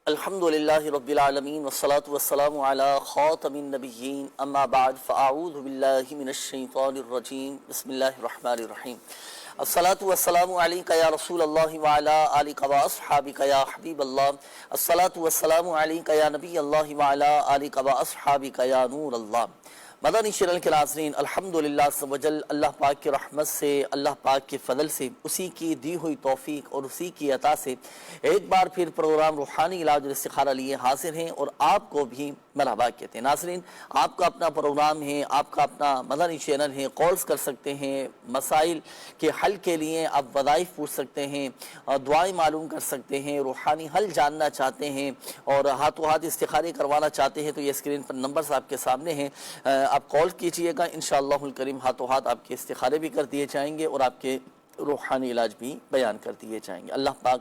الحمدللہ رب العالمین والصلاة والسلام علی خاتم النبیین اما بعد فاعوذ باللہ من الشیطان الرجیم بسم اللہ الرحمن الرحیم الصلاة والسلام علیکہ یا رسول اللہ وعلی آلکہ واصحابکہ یا حبیب اللہ الصلاة والسلام علیکہ یا نبی اللہ وعلی آلکہ واصحابکہ یا نور اللہ۔ مدنی چینل کے ناظرین، الحمدللہ عز و جل اللہ پاک کی رحمت سے، اللہ پاک کے فضل سے، اسی کی دی ہوئی توفیق اور اسی کی عطا سے ایک بار پھر پروگرام روحانی علاج اور استخارہ لیے حاضر ہیں اور آپ کو بھی مرحبا کہتے ہیں۔ ناظرین، آپ کا اپنا پروگرام ہے، آپ کا اپنا مدنی چینل ہے، کالز کر سکتے ہیں، مسائل کے حل کے لیے آپ وظائف پوچھ سکتے ہیں، دعائیں معلوم کر سکتے ہیں، روحانی حل جاننا چاہتے ہیں اور ہاتھوں ہاتھ استخارے کروانا چاہتے ہیں تو یہ اسکرین پر نمبرز آپ کے سامنے ہیں، آپ کال کیجئے گا، انشاءاللہ الکریم ہاتھوں ہاتھ آپ کے استخارے بھی کر دیے جائیں گے اور آپ کے روحانی علاج بھی بیان کر دیے جائیں گے۔ اللہ پاک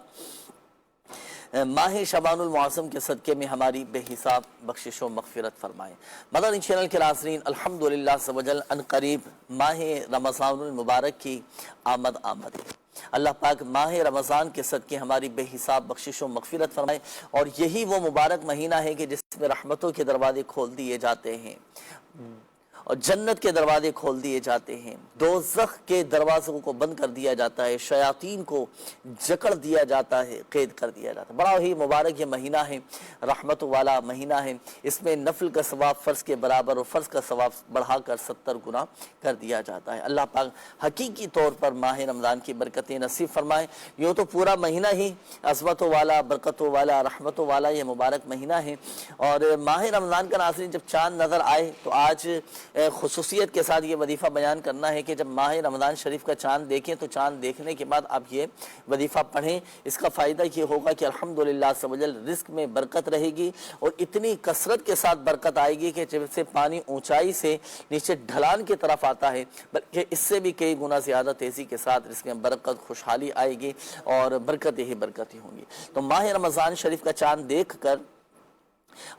ماہ شعبان المعظم کے صدقے میں ہماری بے حساب بخشش و مغفرت فرمائے۔ مدنی چینل کے ناظرین، الحمدللہ عز و جل ان قریب ماہ رمضان المبارک کی آمد ہے۔ اللہ پاک ماہ رمضان کے صدقے ہماری بے حساب بخشش و مغفرت فرمائے اور یہی وہ مبارک مہینہ ہے کہ جس میں رحمتوں کے دروازے کھول دیے جاتے ہیں اور جنت کے دروازے کھول دیے جاتے ہیں، دوزخ کے دروازوں کو بند کر دیا جاتا ہے، شیاطین کو جکڑ دیا جاتا ہے، قید کر دیا جاتا ہے۔ بڑا ہی مبارک یہ مہینہ ہے، رحمت والا مہینہ ہے۔ اس میں نفل کا ثواب فرض کے برابر اور فرض کا ثواب بڑھا کر 70 گنا کر دیا جاتا ہے۔ اللہ پاک حقیقی طور پر ماہ رمضان کی برکتیں نصیب فرمائے۔ یوں تو پورا مہینہ ہی عظمتوں والا، برکتوں والا، رحمتوں والا یہ مبارک مہینہ ہے اور ماہ رمضان کا ناظرین جب چاند نظر آئے تو آج خصوصیت کے ساتھ یہ وظیفہ بیان کرنا ہے کہ جب ماہ رمضان شریف کا چاند دیکھیں تو چاند دیکھنے کے بعد آپ یہ وظیفہ پڑھیں۔ اس کا فائدہ یہ ہوگا کہ الحمدللہ عز و جل رزق میں برکت رہے گی اور اتنی کثرت کے ساتھ برکت آئے گی کہ جب سے پانی اونچائی سے نیچے ڈھلان کی طرف آتا ہے بلکہ اس سے بھی کئی گنا زیادہ تیزی کے ساتھ رزق میں برکت، خوشحالی آئے گی اور برکتیں ہی برکتیں ہوں گی۔ تو ماہ رمضان شریف کا چاند دیکھ کر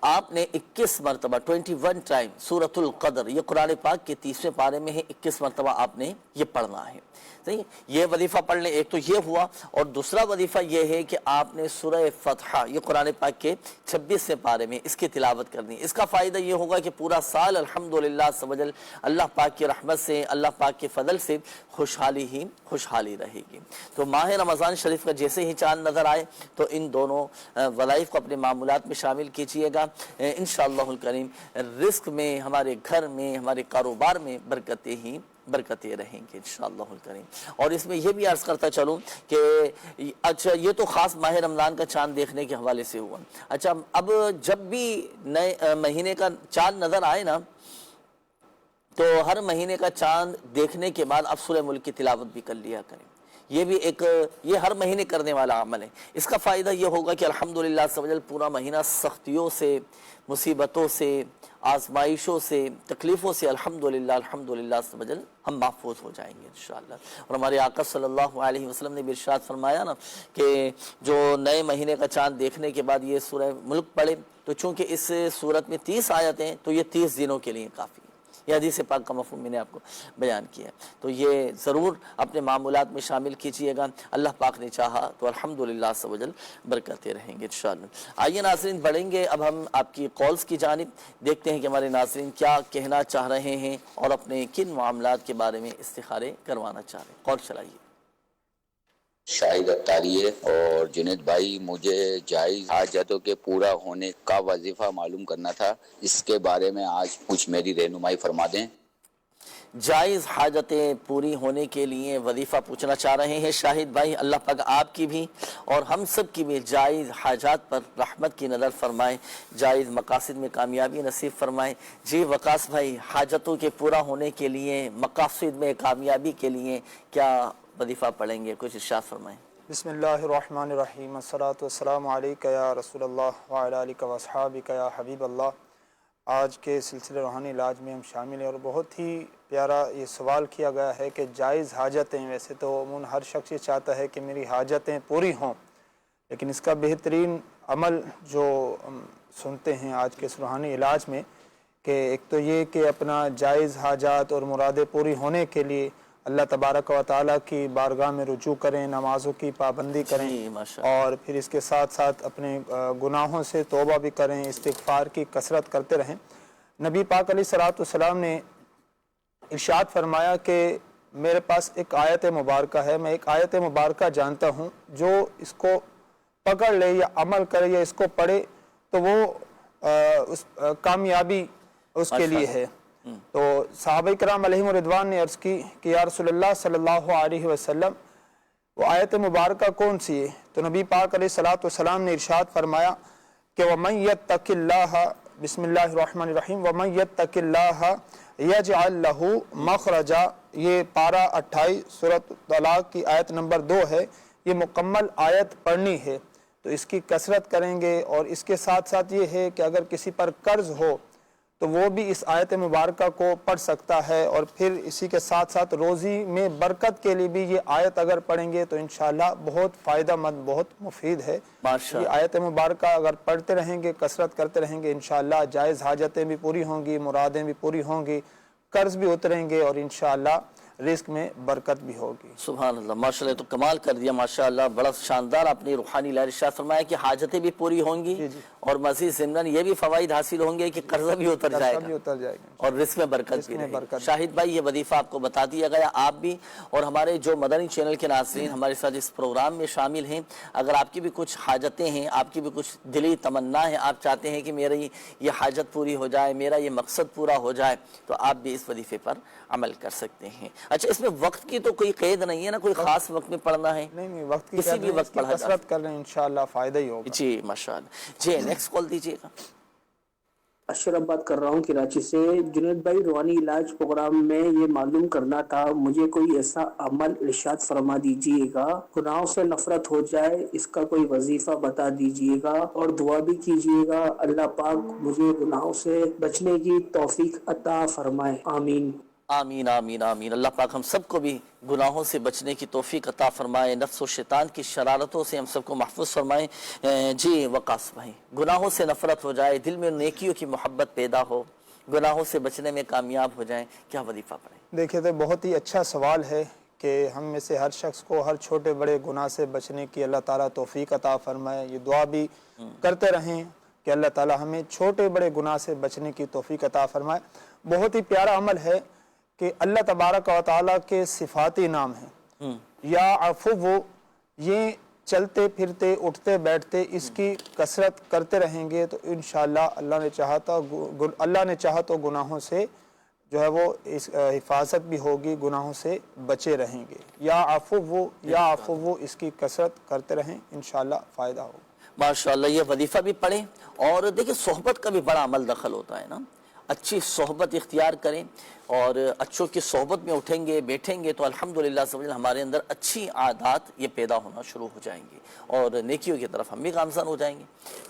آپ نے 21 مرتبہ 21 ٹائم سورۃ القدر، یہ قرآن پاک کے 30ویں پارے میں ہے، 21 مرتبہ آپ نے یہ پڑھنا ہے۔ صحیح، یہ وظیفہ پڑھ لیں، ایک تو یہ ہوا اور دوسرا وظیفہ یہ ہے کہ آپ نے سورہ فتح، یہ قرآن پاک کے 26ویں پارے میں اس کی تلاوت کرنی ہے۔ اس کا فائدہ یہ ہوگا کہ پورا سال الحمدللہ عز و جل اللہ پاک کی رحمت سے، اللہ پاک کے فضل سے خوشحالی ہی خوشحالی رہے گی۔ تو ماہ رمضان شریف کا جیسے ہی چاند نظر آئے تو ان دونوں وظائف کو اپنے معمولات میں شامل کیجئے گا، انشاءاللہ الکریم رزق میں، ہمارے گھر میں، ہمارے کاروبار میں برکتیں ہی برکتیں رہیں گے انشاءاللہ الکریم۔ اور اس میں یہ بھی عرض کرتا چلوں کہ اچھا یہ تو خاص ماہ رمضان کا چاند دیکھنے کے حوالے سے ہوا۔ اچھا اب جب بھی نئے مہینے کا چاند نظر آئے نا تو ہر مہینے کا چاند دیکھنے کے بعد آپ سورہ ملک کی تلاوت بھی کر لیا کریں۔ یہ بھی یہ ہر مہینے کرنے والا عمل ہے۔ اس کا فائدہ یہ ہوگا کہ الحمدللہ عز و جل پورا مہینہ سختیوں سے، مصیبتوں سے، آزمائشوں سے، تکلیفوں سے الحمدللہ عز و جل ہم محفوظ ہو جائیں گے انشاءاللہ۔ اور ہمارے آقا صلی اللہ علیہ وسلم نے بھی ارشاد فرمایا نا کہ جو نئے مہینے کا چاند دیکھنے کے بعد یہ سورہ ملک پڑھے تو چونکہ اس سورت میں 30 آیتیں تو یہ 30 دنوں کے لیے کافی ہے۔ یہ حدیث پاک کا مفہوم میں نے آپ کو بیان کیا، تو یہ ضرور اپنے معمولات میں شامل کیجئے گا۔ اللہ پاک نے چاہا تو الحمدللہ عز و جل برکتیں رہیں گے انشاءاللہ۔ آئیے ناظرین بڑھیں گے اب ہم آپ کی کالز کی جانب، دیکھتے ہیں کہ ہمارے ناظرین کیا کہنا چاہ رہے ہیں اور اپنے کن معاملات کے بارے میں استخارے کروانا چاہ رہے ہیں۔ کال چلائیے۔ شاہد اتاری ہے اور جنید بھائی مجھے جائز حاجتوں کے پورا ہونے کا وظیفہ معلوم کرنا تھا، اس کے بارے میں آج کچھ میری رہنمائی فرما دیں۔ جائز حاجتیں پوری ہونے کے لیے وظیفہ پوچھنا چاہ رہے ہیں شاہد بھائی، اللہ پاک آپ کی بھی اور ہم سب کی بھی جائز حاجات پر رحمت کی نظر فرمائے، جائز مقاصد میں کامیابی نصیب فرمائے۔ جی وقاص بھائی، حاجتوں کے پورا ہونے کے لیے، مقاصد میں کامیابی کے لیے کیا وظیفہ پڑھیں گے؟ کچھ ارشاد فرمائیں۔ بسم اللہ الرحمن الرحیم، الصلاۃ والسلام علیکہ یا رسول اللہ وعلی آلہ واصحابہ یا حبیب اللہ۔ آج کے سلسلے روحانی علاج میں ہم شامل ہیں اور بہت ہی پیارا یہ سوال کیا گیا ہے کہ جائز حاجتیں، ویسے تو عموماً ہر شخص یہ چاہتا ہے کہ میری حاجتیں پوری ہوں، لیکن اس کا بہترین عمل جو ہم سنتے ہیں آج کے اس روحانی علاج میں کہ ایک تو یہ کہ اپنا جائز حاجات اور مرادیں پوری ہونے کے لیے اللہ تبارک و تعالیٰ کی بارگاہ میں رجوع کریں، نمازوں کی پابندی کریں، جی ماشاء اللہ، اور پھر اس کے ساتھ ساتھ اپنے گناہوں سے توبہ بھی کریں، استغفار کی کثرت کرتے رہیں۔ نبی پاک علیہ الصلوۃ والسلام نے ارشاد فرمایا کہ میرے پاس ایک آیت مبارکہ ہے، میں ایک آیت مبارکہ جانتا ہوں، جو اس کو پکڑ لے یا عمل کرے یا اس کو پڑھے تو وہ کامیابی اس کے لیے ہے۔ تو صحابہ کرام علیہم رضوان نے عرض کی کہ یا رسول اللہ صلی اللہ علیہ وسلم وہ آیت مبارکہ کون سی ہے؟ تو نبی پاک علیہ الصلوۃ والسلام نے ارشاد فرمایا کہ وَمَن يَتَّقِ اللَّهَ بسم اللہ الرحمن الرحیم وَمَن يَتَّقِ اللَّهَ يَجْعَلْ لَهُ مَخْرَجًا، یہ پارہ 28 سورۃ طلاق کی آیت نمبر 2 ہے۔ یہ مکمل آیت پڑھنی ہے تو اس کی کثرت کریں گے، اور اس کے ساتھ ساتھ یہ ہے کہ اگر کسی پر قرض ہو تو وہ بھی اس آیت مبارکہ کو پڑھ سکتا ہے، اور پھر اسی کے ساتھ ساتھ روزی میں برکت کے لیے بھی یہ آیت اگر پڑھیں گے تو انشاءاللہ بہت فائدہ مند، بہت مفید ہے۔ ماشاء یہ آیت مبارکہ اگر پڑھتے رہیں گے، کثرت کرتے رہیں گے، انشاءاللہ جائز حاجتیں بھی پوری ہوں گی، مرادیں بھی پوری ہوں گی، قرض بھی اتریں گے، اور انشاءاللہ رزق میں برکت بھی ہوگی۔ سبحان اللہ، ماشاء اللہ، تو کمال کر دیا ماشاء اللہ، بڑا شاندار اپنی روحانی لہر ارشاد فرمایا کہ حاجتیں بھی پوری ہوں گی اور مزید ضمن یہ بھی فوائد حاصل ہوں گے کہ قرضہ بھی اتر جائے گا اور رزق میں برکت بھی رہے گی۔ شاہد بھائی یہ وظیفہ آپ کو بتا دیا گیا، آپ بھی اور ہمارے جو مدنی چینل کے ناظرین ہمارے ساتھ اس پروگرام میں شامل ہیں، اگر آپ کی بھی کچھ حاجتیں ہیں، آپ کی بھی کچھ دلی تمنا ہے، آپ چاہتے ہیں کہ میری یہ حاجت پوری ہو جائے، میرا یہ مقصد پورا ہو جائے، تو آپ بھی اس وظیفے پر عمل کر سکتے ہیں۔ اچھا، اس میں وقت کی تو کوئی قید نہیں ہے نا، کوئی خاص وقت میں پڑھنا ہے؟ نہیں، وقت کی کسی بھی وقت پڑھا جا سکتا ہے۔ کثرت کر لیں، انشاءاللہ فائدہ ہی ہوگا۔ جی ماشاءاللہ۔ جی نیکسٹ کال دیجیے گا۔ اشرف بات کر رہا ہوں کراچی سے۔ جنید بھائی، روحانی علاج پروگرام میں یہ معلوم کرنا تھا، مجھے کوئی ایسا عمل ارشاد فرما دیجئے گا گناہوں سے نفرت ہو جائے، اس کا کوئی وظیفہ بتا دیجئے گا، اور دعا بھی کیجئے گا اللہ پاک مجھے گناہوں سے بچنے کی توفیق عطا فرمائے، آمین۔ آمین آمین آمین۔ اللہ پاک ہم سب کو بھی گناہوں سے بچنے کی توفیق عطا فرمائے، نفس و شیطان کی شرارتوں سے ہم سب کو محفوظ فرمائے۔ جی وقاص بھائی، گناہوں سے نفرت ہو جائے، دل میں نیکیوں کی محبت پیدا ہو، گناہوں سے بچنے میں کامیاب ہو جائیں، کیا وظیفہ پڑھیں؟ دیکھیے تو بہت ہی اچھا سوال ہے کہ ہم میں سے ہر شخص کو ہر چھوٹے بڑے گناہ سے بچنے کی اللہ تعالیٰ توفیق عطا فرمائے۔ یہ دعا بھی کرتے رہیں کہ اللہ تعالیٰ ہمیں چھوٹے بڑے گناہ سے بچنے کی توفیق عطا فرمائے۔ بہت ہی پیارا عمل ہے کہ اللہ تبارک و تعالیٰ کے صفاتی نام ہیں، یا عفو، یہ چلتے پھرتے اٹھتے بیٹھتے اس کی کثرت کرتے رہیں گے تو انشاءاللہ اللہ نے چاہا تو گناہوں سے جو ہے وہ حفاظت بھی ہوگی، گناہوں سے بچے رہیں گے۔ یا عفو اس کی کثرت کرتے رہیں، انشاءاللہ فائدہ ہوگا۔ ماشاءاللہ، یہ وظیفہ بھی پڑھیں، اور دیکھیں صحبت کا بھی بڑا عمل دخل ہوتا ہے نا، اچھی صحبت اختیار کریں، اور اچھوں کی صحبت میں اٹھیں گے بیٹھیں گے تو الحمدللہ ہمارے اندر اچھی عادات یہ پیدا ہونا شروع ہو جائیں گی، اور نیکیوں کی طرف ہم بھی گامزن ہو جائیں گے۔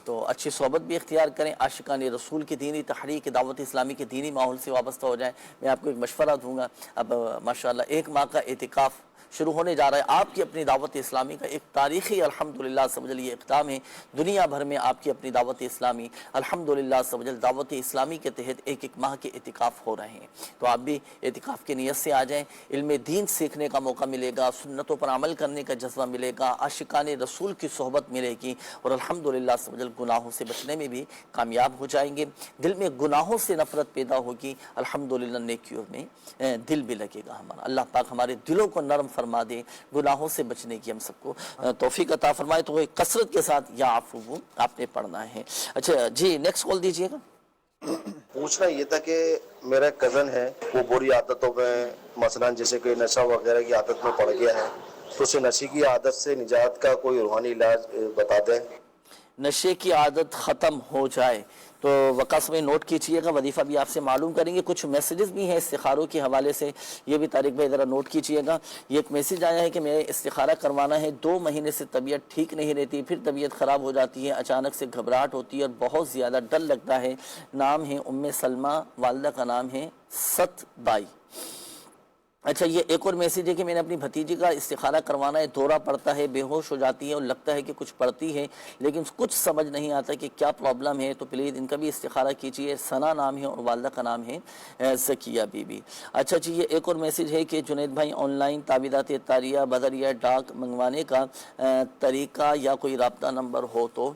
تو اچھی صحبت بھی اختیار کریں، عاشقان رسول کی دینی تحریک، دعوت اسلامی کے دینی ماحول سے وابستہ ہو جائیں۔ میں آپ کو ایک مشورہ دوں گا، اب ماشاءاللہ 1 ماہ کا اعتکاف شروع ہونے جا رہا ہے، آپ کی اپنی دعوت اسلامی کا ایک تاریخی الحمدللہ یہ اقدام ہے، دنیا بھر میں آپ کی اپنی دعوت اسلامی الحمدللہ دعوت اسلامی کے تحت 1 ماہ کے اعتکاف ہو رہے ہیں۔ تو آپ بھی اعتکاف کی نیت سے آ جائیں، علم دین سیکھنے کا موقع ملے گا، سنتوں پر عمل کرنے کا جذبہ ملے گا، عاشقان رسول کی صحبت ملے گی، اور الحمدللہ گناہوں سے بچنے میں بھی کامیاب ہو جائیں گے۔ دل میں گناہوں سے نفرت پیدا ہوگی، الحمدللہ نیکیوں میں دل بھی لگے گا ہمارا۔ اللہ پاک ہمارے دلوں کو نرم فرما دے، گناہوں سے بچنے کی ہم سب کو توفیق عطا فرمائے۔ تو کثرت کے ساتھ یا عفو آپ نے پڑھنا ہے۔ اچھا جی نیکسٹ کال دیجیے گا۔ پوچھنا یہ تھا کہ میرا کزن ہے، وہ بری عادتوں میں مثلا جیسے کہ نشہ وغیرہ کی عادت میں پڑ گیا ہے، تو اسے نشے کی عادت سے نجات کا کوئی روحانی علاج بتا دیں۔ نشے کی عادت ختم ہو جائے تو وقاص میں نوٹ کیجئے گا، وظیفہ بھی آپ سے معلوم کریں گے۔ کچھ میسیجز بھی ہیں استخاروں کے حوالے سے، یہ بھی طارق بھائی ذرا نوٹ کیجئے گا۔ یہ ایک میسیج آیا ہے کہ میں استخارہ کروانا ہے، 2 مہینے سے طبیعت ٹھیک نہیں رہتی، پھر طبیعت خراب ہو جاتی ہے، اچانک سے گھبراہٹ ہوتی ہے اور بہت زیادہ ڈر لگتا ہے۔ نام ہے ام سلمہ، والدہ کا نام ہے ست بائی۔ اچھا یہ ایک اور میسیج ہے کہ میں نے اپنی بھتیجی کا استخارہ کروانا ہے، دورہ پڑتا ہے، بے ہوش ہو جاتی ہے اور لگتا ہے کہ کچھ پڑھتی ہے لیکن کچھ سمجھ نہیں آتا کہ کیا پرابلم ہے، تو پلیز ان کا بھی استخارہ کیجیے۔ ثنا نام ہے اور والدہ کا نام ہے زکیہ بی بی۔ اچھا جی یہ ایک اور میسیج ہے کہ جنید بھائی آن لائن تعویذات اتاریہ بدر یا ڈاک منگوانے کا طریقہ یا کوئی رابطہ نمبر ہو تو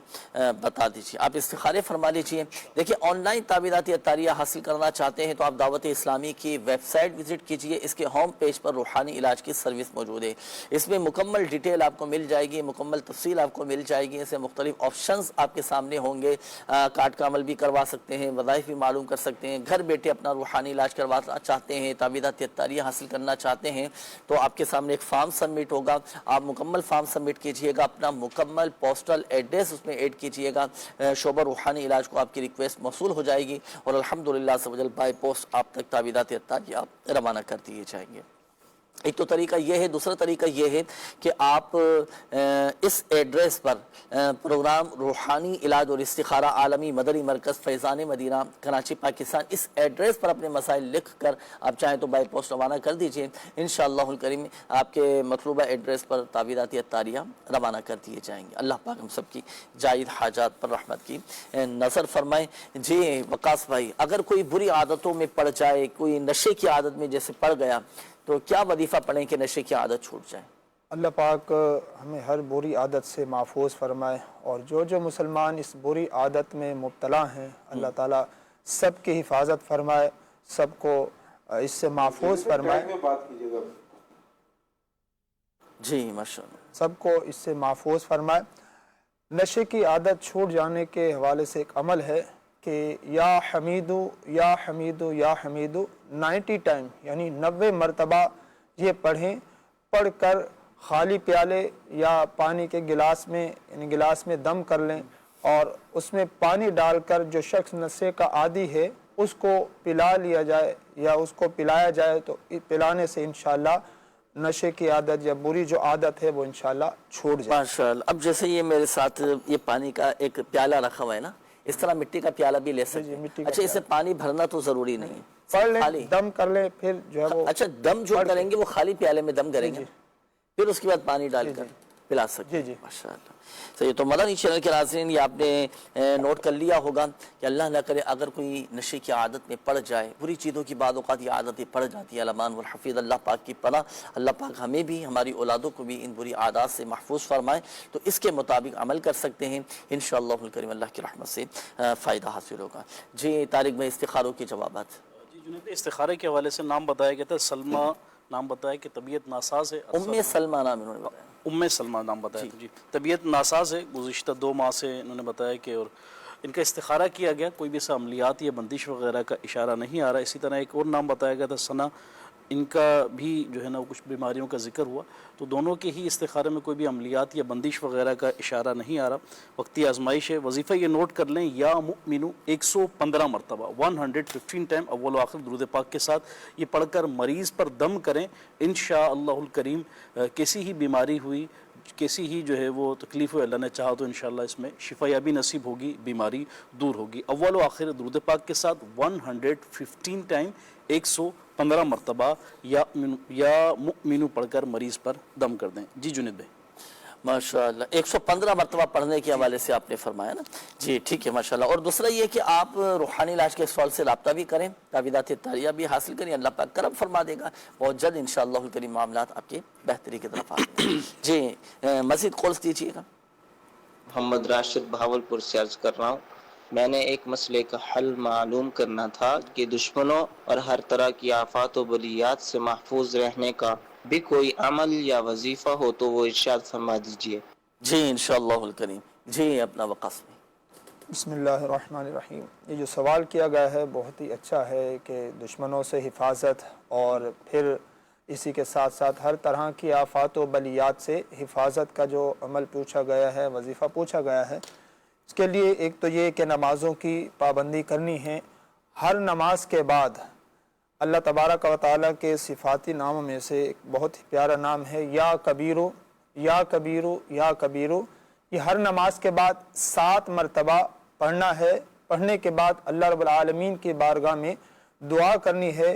بتا دیجیے۔ آپ استخارے فرما لیجیے۔ دیکھیے آن لائن تعویذات اتاریہ حاصل کرنا چاہتے ہیں تو آپ دعوت اسلامی کی ویب سائٹ وزٹ کیجیے، اس کے ہوم پیج پر روحانی علاج کی سروس موجود ہے، اس میں مکمل ڈیٹیل آپ کو مل جائے گی، مکمل تفصیل آپ کو مل جائے گی، اسے مختلف آپشنز آپ کے سامنے ہوں گے، کارڈ کا عمل بھی کروا سکتے ہیں، وظائف بھی معلوم کر سکتے ہیں، گھر بیٹھے اپنا روحانی علاج کروانا چاہتے ہیں، تعویذات اتاریہ حاصل کرنا چاہتے ہیں تو آپ کے سامنے ایک فارم سبمٹ ہوگا، آپ مکمل فارم سبمٹ کیجئے گا، اپنا مکمل پوسٹل ایڈریس اس میں ایڈ کیجئے گا، شعبہ روحانی علاج کو آپ کی ریکویسٹ موصول ہو جائے گی اور الحمدللہ سبحان بائی پوسٹ آپ تک تعویذات اتاریہ روانہ کر دیے جائیں گے۔ ایک تو طریقہ یہ ہے، دوسرا طریقہ یہ ہے کہ آپ اس ایڈریس پر پروگرام روحانی علاج اور استخارہ عالمی مدری مرکز فیضان مدینہ کراچی پاکستان، اس ایڈریس پر اپنے مسائل لکھ کر آپ چاہیں تو بائی پوسٹ روانہ کر دیجئے، انشاءاللہ الکریم آپ کے مطلوبہ ایڈریس پر تعویذات اتاریہ روانہ کر دیے جائیں گے۔ اللہ پاک ہم سب کی جائز حاجات پر رحمت کی نظر فرمائے۔ جی وقاص بھائی، اگر کوئی بری عادتوں میں پڑ جائے، کوئی نشے کی عادت میں جیسے پڑ گیا تو کیا وظیفہ پڑھیں کہ نشے کی عادت چھوٹ جائے؟ اللہ پاک ہمیں ہر بری عادت سے محفوظ فرمائے، اور جو مسلمان اس بری عادت میں مبتلا ہیں اللہ تعالیٰ سب کی حفاظت فرمائے، سب کو اس سے محفوظ فرمائے، جی ماشاءاللہ، سب کو اس سے محفوظ فرمائے۔ نشے کی عادت چھوٹ جانے کے حوالے سے ایک عمل ہے کہ یا حمیدو یا حمیدو یا حمیدو 90 ٹائم یعنی 90 مرتبہ یہ پڑھیں، پڑھ کر خالی پیالے یا پانی کے گلاس میں یعنی گلاس میں دم کر لیں اور اس میں پانی ڈال کر جو شخص نشے کا عادی ہے اس کو پلا لیا جائے یا اس کو پلایا جائے تو پلانے سے انشاءاللہ نشے کی عادت یا بری جو عادت ہے وہ انشاءاللہ چھوٹ جائے۔ ماشاءاللہ۔ اب جیسے یہ میرے ساتھ یہ پانی کا ایک پیالہ رکھا ہوا ہے نا، اس طرح مٹی کا پیالہ بھی لے سکتے ہیں۔ اچھا اسے پانی بھرنا تو ضروری نہیں ہے، پڑھ لیں، دم کر لیں، پھر جو ہے وہ اچھا دم جو کریں گے وہ خالی پیالے میں دم کریں گے، پھر اس کے بعد پانی ڈال کر پلا سکتے ہیں۔ ماشاءاللہ صحیح۔ تو مدنی چینل کے ناظرین یہ آپ نے نوٹ کر لیا ہوگا کہ اللہ نہ کرے اگر کوئی نشے کی عادت میں پڑ جائے، بری چیزوں کی بعض اوقات یہ عادتیں پڑ جاتی ہیں، الامان والحفیظ، اللہ پاک کی پناہ، اللہ پاک ہمیں بھی ہماری اولادوں کو بھی ان بری عادات سے محفوظ فرمائے، تو اس کے مطابق عمل کر سکتے ہیں، انشاءاللہ الکریم اللہ کی رحمت سے فائدہ حاصل ہوگا۔ جی طارق بھائی استخاروں کے جوابات۔ جی جنید استخارے کے حوالے سے نام بتایا گیا تھا، سلمہ نام بتایا کہ طبیعت ناساز ہے، سلمہ نام انہوں نے بتایا، سلمہ نام بتایا جی، طبیعت ناساز ہے، گزشتہ 2 ماہ سے انہوں نے بتایا کہ اور ان کا استخارہ کیا گیا، کوئی بھی ایسا عملیات یا بندش وغیرہ کا اشارہ نہیں آ رہا۔ اسی طرح ایک اور نام بتایا گیا تھا ثنا، ان کا بھی جو ہے نا کچھ بیماریوں کا ذکر ہوا، تو دونوں کے ہی استخارے میں کوئی بھی عملیات یا بندش وغیرہ کا اشارہ نہیں آ رہا، وقتی آزمائش ہے۔ وظیفہ یہ نوٹ کر لیں، یا مؤمنو 115 مرتبہ 115 ٹائم اول و آخر درود پاک کے ساتھ یہ پڑھ کر مریض پر دم کریں، انشاءاللہ الکریم کیسی ہی بیماری ہوئی، کیسی ہی جو ہے وہ تکلیف ہوئی، اللہ نے چاہا تو انشاءاللہ اس میں شفا یابی نصیب ہوگی، بیماری دور ہوگی۔ اول و آخر درود پاک کے ساتھ 115 ٹائم 115 مرتبہ یا مؤمنو پڑھ کر مریض پر دم کر دیں۔ جی جنید بھائی ماشاءاللہ 115 مرتبہ پڑھنے کے حوالے سے آپ نے فرمایا نا، جی ٹھیک ہے ماشاءاللہ۔ اور دوسرا یہ کہ آپ روحانی علاج کے سوال سے رابطہ بھی کریں، تعویذات اتاریہ بھی حاصل کریں، اللہ پاک کرم فرما دے گا، بہت جلد انشاءاللہ الکریم معاملات آپ کے بہتری کی طرف آئیں گے۔ جی مزید کالز دیجیے گا۔ محمد راشد بہاولپور سے عرض کر رہا ہوں، میں نے ایک مسئلے کا حل معلوم کرنا تھا کہ دشمنوں اور ہر طرح کی آفات و بلیات سے محفوظ رہنے کا بھی کوئی عمل یا وظیفہ ہو تو وہ ارشاد فرما دیجئے۔ جی انشاءاللہ الکریم۔ جی اپنا وقاص میں۔ بسم اللہ الرحمن الرحیم۔ یہ جو سوال کیا گیا ہے بہت ہی اچھا ہے کہ دشمنوں سے حفاظت اور پھر اسی کے ساتھ ساتھ ہر طرح کی آفات و بلیات سے حفاظت کا جو عمل پوچھا گیا ہے، وظیفہ پوچھا گیا ہے، اس کے لیے ایک تو یہ کہ نمازوں کی پابندی کرنی ہے۔ ہر نماز کے بعد اللہ تبارک و تعالیٰ کے صفاتی ناموں میں سے ایک بہت ہی پیارا نام ہے یا کبیرو یا کبیرو یا کبیرو، یہ ہر نماز کے بعد 7 مرتبہ پڑھنا ہے۔ پڑھنے کے بعد اللہ رب العالمین کی بارگاہ میں دعا کرنی ہے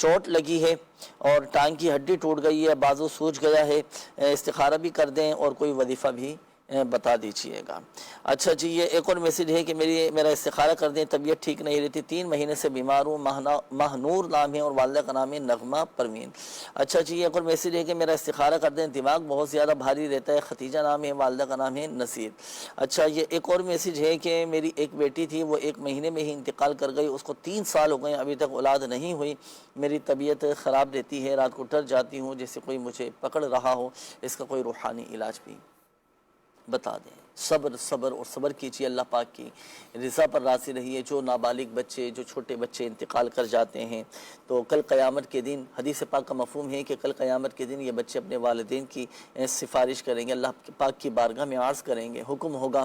چوٹ لگی ہے اور ٹانگ کی ہڈی ٹوٹ گئی ہے، بازو سوج گیا ہے، استخارہ بھی کر دیں اور کوئی وظیفہ بھی بتا دیجئے گا۔ اچھا جی، یہ ایک اور میسیج ہے کہ میرا استخارہ کر دیں، طبیعت ٹھیک نہیں رہتی، 3 مہینے سے بیمار ہوں، مہنور نام ہے اور والدہ کا نام ہے نغمہ پروین۔ اچھا جی، یہ ایک اور میسیج ہے کہ میرا استخارہ کر دیں، دماغ بہت زیادہ بھاری رہتا ہے، ختیجہ نام ہے، والدہ کا نام ہے نصیر۔ اچھا، یہ ایک اور میسیج ہے کہ میری ایک بیٹی تھی، وہ 1 مہینے میں ہی انتقال کر گئی، اس کو 3 سال ہو گئے، ابھی تک اولاد نہیں ہوئی، میری طبیعت خراب رہتی ہے، رات کو ڈر جاتی ہوں جیسے کوئی مجھے پکڑ رہا ہو، اس کا کوئی روحانی علاج بھی بتا دیں۔ صبر اور صبر کیجیے، اللہ پاک کی رضا پر راضی رہیے۔ جو نابالغ بچے، جو چھوٹے بچے انتقال کر جاتے ہیں تو کل قیامت کے دن حدیث پاک کا مفہوم ہے کہ کل قیامت کے دن یہ بچے اپنے والدین کی سفارش کریں گے، اللہ پاک کی بارگاہ میں عرض کریں گے، حکم ہوگا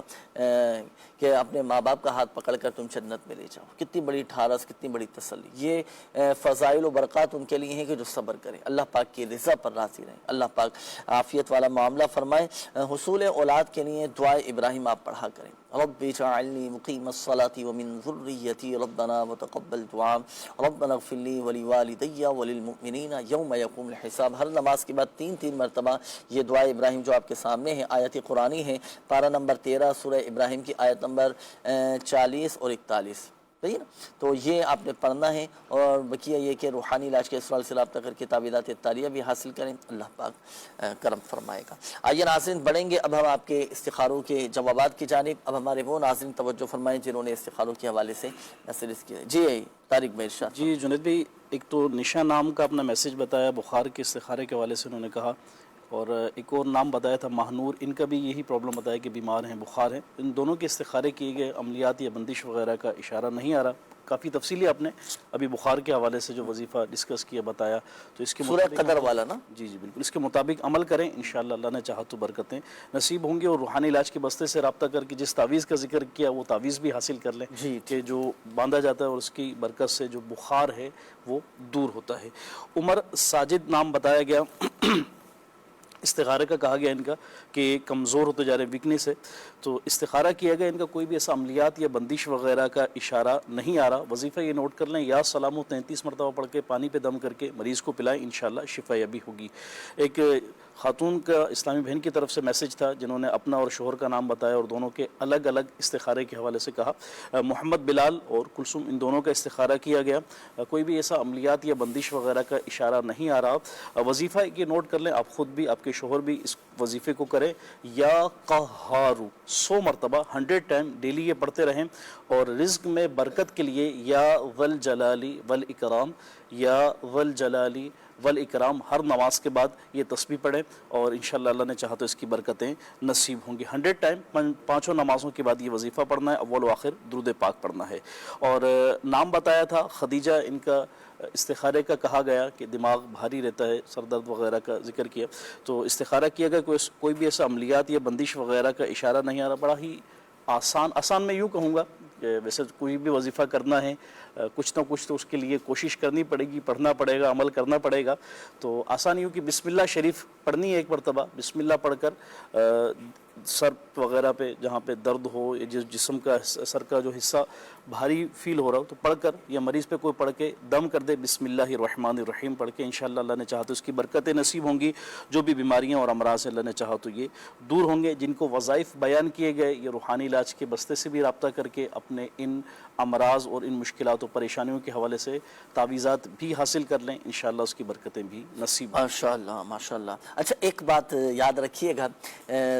کہ اپنے ماں باپ کا ہاتھ پکڑ کر تم جنت میں لے جاؤ۔ کتنی بڑی ٹھارس، کتنی بڑی تسلی، یہ فضائل و برکات ان کے لیے ہیں کہ جو صبر کریں، اللہ پاک کی رضا پر راضی رہیں، اللہ پاک عافیت والا معاملہ فرمائے۔ حصول اولاد کے لیے دعائے ابراہیم آپ پڑھا کریں، رب اجعلنی مقیم الصلاۃ ومن ذریتی ربنا وتقبل دعا ربنا اغفر لی ولوالدی وللمؤمنین یوم یقوم الحساب۔ ہر نماز کے بعد 3 مرتبہ یہ دعائے ابراہیم جو آپ کے سامنے ہے، آیت قرآنی ہے، پارہ نمبر 13 سورہ ابراہیم کی آیت نمبر 40 اور 41، صحیح نا؟ تو یہ آپ نے پڑھنا ہے، اور بقیہ یہ کہ روحانی علاج کے سوال سے رابطہ کر کے تعویذات طاریہ بھی حاصل کریں، اللہ پاک کرم فرمائے گا۔ آئیے ناظرین، بڑھیں گے اب ہم آپ کے استخاروں کے جوابات کی جانب۔ اب ہمارے وہ ناظرین توجہ فرمائیں جنہوں نے استخاروں کے حوالے سے میسیج کیا۔ جی طارق بھائی ارشاد۔ جی جنید بھائی، ایک تو نشا نام کا اپنا میسیج بتایا، بخار کے استخارے کے حوالے سے انہوں نے کہا، اور ایک اور نام بتایا تھا ماہنور، ان کا بھی یہی پرابلم بتایا کہ بیمار ہیں، بخار ہے، ان دونوں کے استخارے کیے گئے، عملیات یا بندش وغیرہ کا اشارہ نہیں آ رہا۔ کافی تفصیلی آپ نے ابھی بخار کے حوالے سے جو وظیفہ ڈسکس کیا بتایا، تو اس کے سورہ قدر والا نا؟ جی بالکل، اس کے مطابق عمل کریں، انشاءاللہ اللہ نے چاہا تو برکتیں نصیب ہوں گی، اور روحانی علاج کے بستے سے رابطہ کر کے جس تعویذ کا ذکر کیا وہ تعویذ بھی حاصل کر لیں، کہ جو باندھا جاتا ہے اور اس کی برکت سے جو بخار ہے وہ دور ہوتا ہے۔ عمر ساجد نام بتایا گیا، استخارہ کا کہا گیا ان کا کہ کمزور ہوتے جا رہے، ویکنیس ہے، تو استخارہ کیا گیا، ان کا کوئی بھی ایسا عملیات یا بندش وغیرہ کا اشارہ نہیں آ رہا۔ وظیفہ یہ نوٹ کر لیں، یا سلام 33 مرتبہ پڑھ کے پانی پہ دم کر کے مریض کو پلائیں، انشاءاللہ شفا یابی ہوگی۔ ایک خاتون کا اسلامی بہن کی طرف سے میسیج تھا جنہوں نے اپنا اور شوہر کا نام بتایا اور دونوں کے الگ الگ استخارے کے حوالے سے کہا۔ محمد بلال اور کلثوم، ان دونوں کا استخارہ کیا گیا، کوئی بھی ایسا عملیات یا بندش وغیرہ کا اشارہ نہیں آ رہا۔ وظیفہ یہ نوٹ کر لیں، آپ خود بھی، آپ کے شوہر بھی اس وظیفے کو کریں، یا قہارو 100 مرتبہ 100 ٹائم ڈیلی یہ پڑھتے رہیں، اور رزق میں برکت کے لیے یا والجلالی والاکرام، یا والجلالی والاکرام ہر نماز کے بعد یہ تسبیح پڑھیں، اور انشاءاللہ اللہ نے چاہا تو اس کی برکتیں نصیب ہوں گی۔ 100 ٹائم 5 نمازوں کے بعد یہ وظیفہ پڑھنا ہے، اول و آخر درود پاک پڑھنا ہے۔ اور نام بتایا تھا خدیجہ، ان کا استخارے کا کہا گیا کہ دماغ بھاری رہتا ہے، سر درد وغیرہ کا ذکر کیا، تو استخارہ کیا گیا، کوئی بھی ایسا عملیات یا بندش وغیرہ کا اشارہ نہیں آ رہا۔ بڑا ہی آسان میں یوں کہوں گا کہ ویسے کوئی بھی وظیفہ کرنا ہے، کچھ نہ کچھ تو اس کے لیے کوشش کرنی پڑے گی، پڑھنا پڑے گا، عمل کرنا پڑے گا۔ تو آسان یوں کہ بسم اللہ شریف پڑھنی ہے، ایک مرتبہ بسم اللہ پڑھ کر سر وغیرہ پہ جہاں پہ درد ہو، جسم کا سر کا جو حصہ بھاری فیل ہو رہا ہو تو پڑھ کر، یا مریض پہ کوئی پڑھ کے دم کر دے بسم اللہ الرحمن الرحیم پڑھ کے، انشاءاللہ اللہ نے چاہا تو اس کی برکتیں نصیب ہوں گی۔ جو بھی بیماریاں اور امراض ہیں اللہ نے چاہا تو یہ دور ہوں گے۔ جن کو وظائف بیان کیے گئے، یہ روحانی علاج کے بستے سے بھی رابطہ کر کے اپنے ان امراض اور ان مشکلات و پریشانیوں کے حوالے سے تعویذات بھی حاصل کر لیں، انشاءاللہ اس کی برکتیں بھی نصیب۔ ماشاءاللہ ماشاءاللہ۔ اچھا ایک بات یاد رکھیے گا،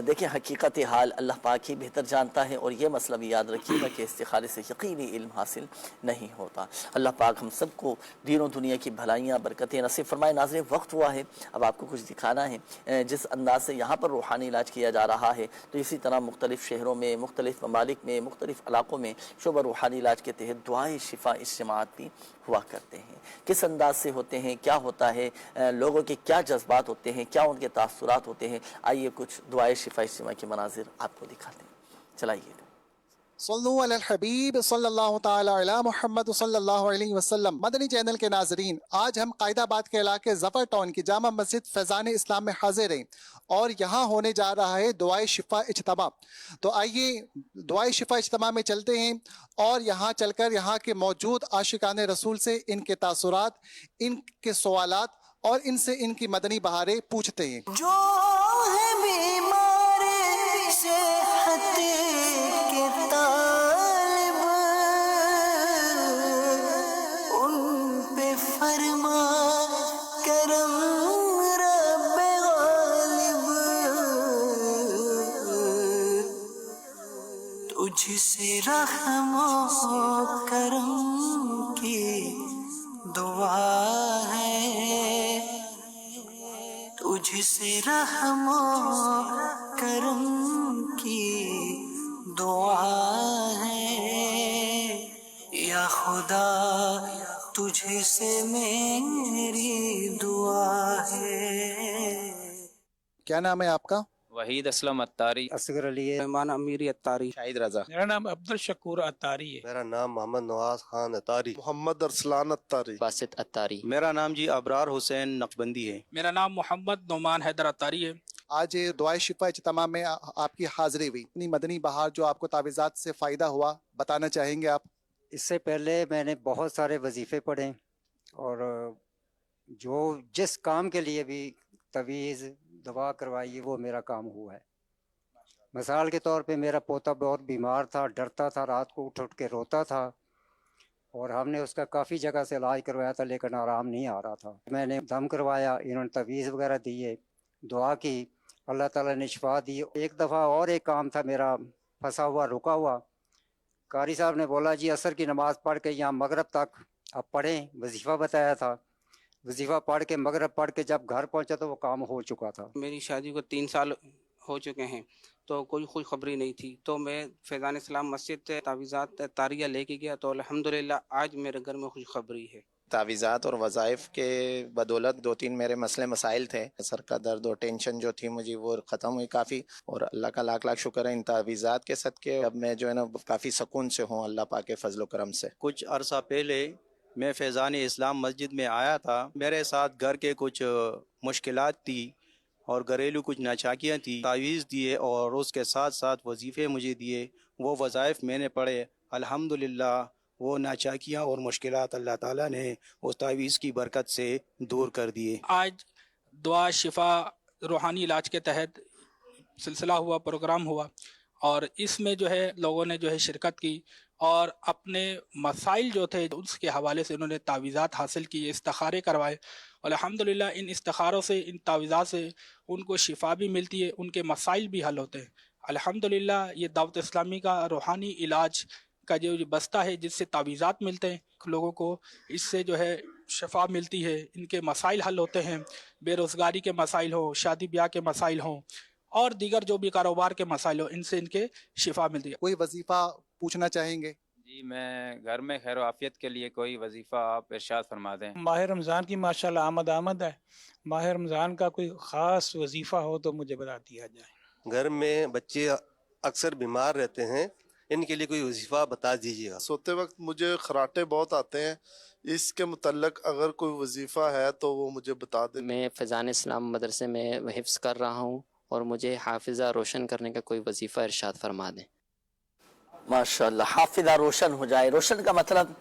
دیکھیں حقیقت حال اللہ پاک ہی بہتر جانتا ہے، اور یہ مسئلہ بھی یاد رکھیے گا کہ استخارے سے یقینی علم حاصل نہیں ہوتا۔ اللہ پاک ہم سب کو دین و دنیا کی بھلائیاں برکتیں نصیب فرمائے۔ ناظرین وقت ہوا ہے، اب آپ کو کچھ دکھانا ہے۔ جس انداز سے یہاں پر روحانی علاج کیا جا رہا ہے، تو اسی طرح مختلف شہروں میں، مختلف ممالک میں، مختلف علاقوں میں شعبہ روحانی علاج کے تحت دعائے شفا اجتماعات بھی ہوا کرتے ہیں۔ کس انداز سے ہوتے ہیں، کیا ہوتا ہے، لوگوں کے کیا جذبات ہوتے ہیں، کیا ان کے تاثرات ہوتے ہیں، آئیے کچھ دعائے شفا اجتماع کے مناظر آپ کو دکھاتے ہیں، چلائیے۔ صلو علی الحبیب صلی اللہ تعالی علی محمد صلی اللہ علیہ وسلم۔ مدنی چینل کے ناظرین، آج ہم قائد آباد کے علاقے ظفر ٹاؤن کی جامع مسجد فیضان اسلام میں حاضر ہیں اور یہاں ہونے جا رہا ہے دعائے شفا اجتماع۔ تو آئیے دعائے شفا اجتماع میں چلتے ہیں اور یہاں چل کر یہاں کے موجود عاشقان رسول سے ان کے تاثرات، ان کے سوالات اور ان سے ان کی مدنی بہاریں پوچھتے ہیں۔ جو ہے بیمار صحت کے طالب، ان پہ فرما کرم رب غالب، تجھ سے رحم و کرم کی دعا ہے، تجھ سے رحم و کرم کی دعا ہے، یا خدا تجھ سے میری دعا ہے۔ کیا نام ہے آپ کا؟ وحید اسلم اتاری، اصغر علی، رحمان امیری اتاری، شاہد رضا۔ میرا نام عبد الشکور اتاری ہے۔ میرا نام محمد نواز خان اتاری، محمد ارسلان اتاری، باسط اتاری۔ میرا نام جی ابرار حسین نقشبندی ہے۔ میرا نام محمد نعمان حیدر اتاری ہے۔ آج دعائے شفا اجتماع میں آپ کی حاضری ہوئی، اپنی مدنی بہار جو آپ کو تعویذات سے فائدہ ہوا بتانا چاہیں گے آپ؟ اس سے پہلے میں نے بہت سارے وظیفے پڑھے اور جو جس کام کے لیے بھی تعویذ دعا کروائی وہ میرا کام ہوا ہے۔ مثال کے طور پہ میرا پوتا بہت بیمار تھا، ڈرتا تھا، رات کو اٹھ کے روتا تھا اور ہم نے اس کا کافی جگہ سے علاج کروایا تھا لیکن آرام نہیں آ رہا تھا۔ میں نے دم کروایا، انہوں نے تعویذ وغیرہ دیے، دعا کی، اللہ تعالیٰ نے شفا دی۔ ایک دفعہ اور ایک کام تھا میرا پھنسا ہوا، رکا ہوا، قاری صاحب نے بولا جی عصر کی نماز پڑھ کے یہاں مغرب تک آپ پڑھیں، وظیفہ بتایا تھا، وظیفہ پڑھ کے مغرب پڑھ کے جب گھر پہنچا تو وہ کام ہو چکا تھا۔ میری شادی کو 3 سال ہو چکے ہیں تو کوئی خوشخبری نہیں تھی، تو میں فیضان اسلام مسجد تعویذات تاریہ لے کے گیا تو الحمدللہ آج میرے گھر میں خوشخبری ہے۔ تعویذات اور وظائف کے بدولت 2-3 میرے مسئلے مسائل تھے، سر کا درد اور ٹینشن جو تھی مجھے وہ ختم ہوئی کافی، اور اللہ کا لاکھ لاکھ شکر ہے ان تعویذات کے صدقے اب میں جو ہے نا کافی سکون سے ہوں اللہ پاک کے فضل و کرم سے۔ کچھ عرصہ پہلے میں فیضان اسلام مسجد میں آیا تھا، میرے ساتھ گھر کے کچھ مشکلات تھی اور گھریلو کچھ ناچاکیاں تھی، تعویذ دیے اور اس کے ساتھ ساتھ وظیفے مجھے دیے، وہ وظائف میں نے پڑھے، الحمدللہ وہ ناچاکیاں اور مشکلات اللہ تعالیٰ نے اس تعویذ کی برکت سے دور کر دیے۔ آج دعا شفا روحانی علاج کے تحت سلسلہ ہوا، پروگرام ہوا اور اس میں جو ہے لوگوں نے جو ہے شرکت کی اور اپنے مسائل جو تھے اس کے حوالے سے انہوں نے تعویذات حاصل کیے، استخارے کروائے، اور الحمدللہ ان استخاروں سے، ان تعویذات سے ان کو شفا بھی ملتی ہے، ان کے مسائل بھی حل ہوتے ہیں۔ الحمدللہ یہ دعوت اسلامی کا روحانی علاج کا جو بستہ ہے جس سے تعویذات ملتے ہیں لوگوں کو، اس سے جو ہے شفا ملتی ہے، ان کے مسائل حل ہوتے ہیں، بے روزگاری کے مسائل ہوں، شادی بیاہ کے مسائل ہوں اور دیگر جو بھی کاروبار کے مسائل ہوں، ان سے ان کے شفا ملتی ہے۔ کوئی وظیفہ پوچھنا چاہیں گے؟ جی میں گھر میں خیر و عافیت کے لیے کوئی وظیفہ آپ ارشاد فرما دیں۔ ماہ رمضان کی ماشاءاللہ آمد ہے، ماہ رمضان کا کوئی خاص وظیفہ ہو تو مجھے بتا دیا جائے۔ گھر میں بچے اکثر بیمار رہتے ہیں، ان کے لیے کوئی وظیفہ بتا دیجیے گا۔ سوتے وقت مجھے خراٹے بہت آتے ہیں، اس کے متعلق اگر کوئی وظیفہ ہے تو وہ مجھے بتا دیں۔ میں فیضان اسلام مدرسے میں حفظ کر رہا ہوں اور مجھے حافظہ روشن کرنے کا کوئی وظیفہ ارشاد فرما دیں۔ ماشاءاللہ، حافظہ روشن ہو جائے، روشن کا مطلب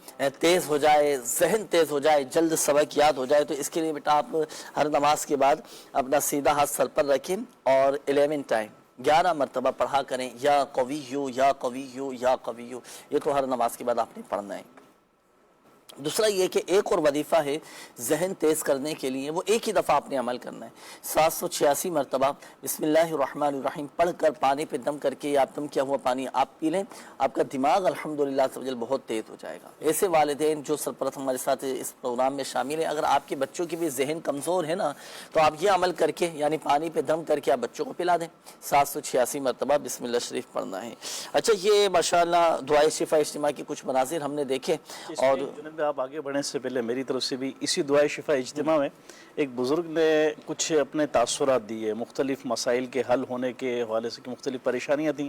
تیز ہو جائے، ذہن تیز ہو جائے، جلد سبق یاد ہو جائے، تو اس کے لیے بیٹا آپ ہر نماز کے بعد اپنا سیدھا ہاتھ سر پر رکھیں اور 11 ٹائم 11 مرتبہ پڑھا کریں، یا قویو یا قویو یا قویو، یہ تو ہر نماز کے بعد آپ نے پڑھنا ہے۔ دوسرا یہ کہ ایک اور وظیفہ ہے ذہن تیز کرنے کے لیے، وہ ایک ہی دفعہ آپ نے عمل کرنا ہے، 786 مرتبہ بسم اللہ الرحمن الرحیم پڑھ کر پانی پہ دم کر کے یا دم کیا ہوا پانی آپ پی لیں، آپ کا دماغ الحمدللہ سبجل بہت تیز ہو جائے گا۔ ایسے والدین جو سرپرست ہمارے ساتھ اس پروگرام میں شامل ہیں، اگر آپ کے بچوں کی بھی ذہن کمزور ہے نا تو آپ یہ عمل کر کے یعنی پانی پہ دم کر کے آپ بچوں کو پلا دیں، 786 مرتبہ بسم اللہ شریف پڑھنا ہے۔ اچھا، یہ ماشاءاللہ دعائے شفا اجتماع کی کچھ مناظر ہم نے دیکھے، اور آپ آگے بڑھنے سے پہلے میری طرف سے بھی اسی دعائے شفا اجتماع میں ایک بزرگ نے کچھ اپنے تاثرات دیے مختلف مسائل کے حل ہونے کے حوالے سے، کہ مختلف پریشانیاں تھیں،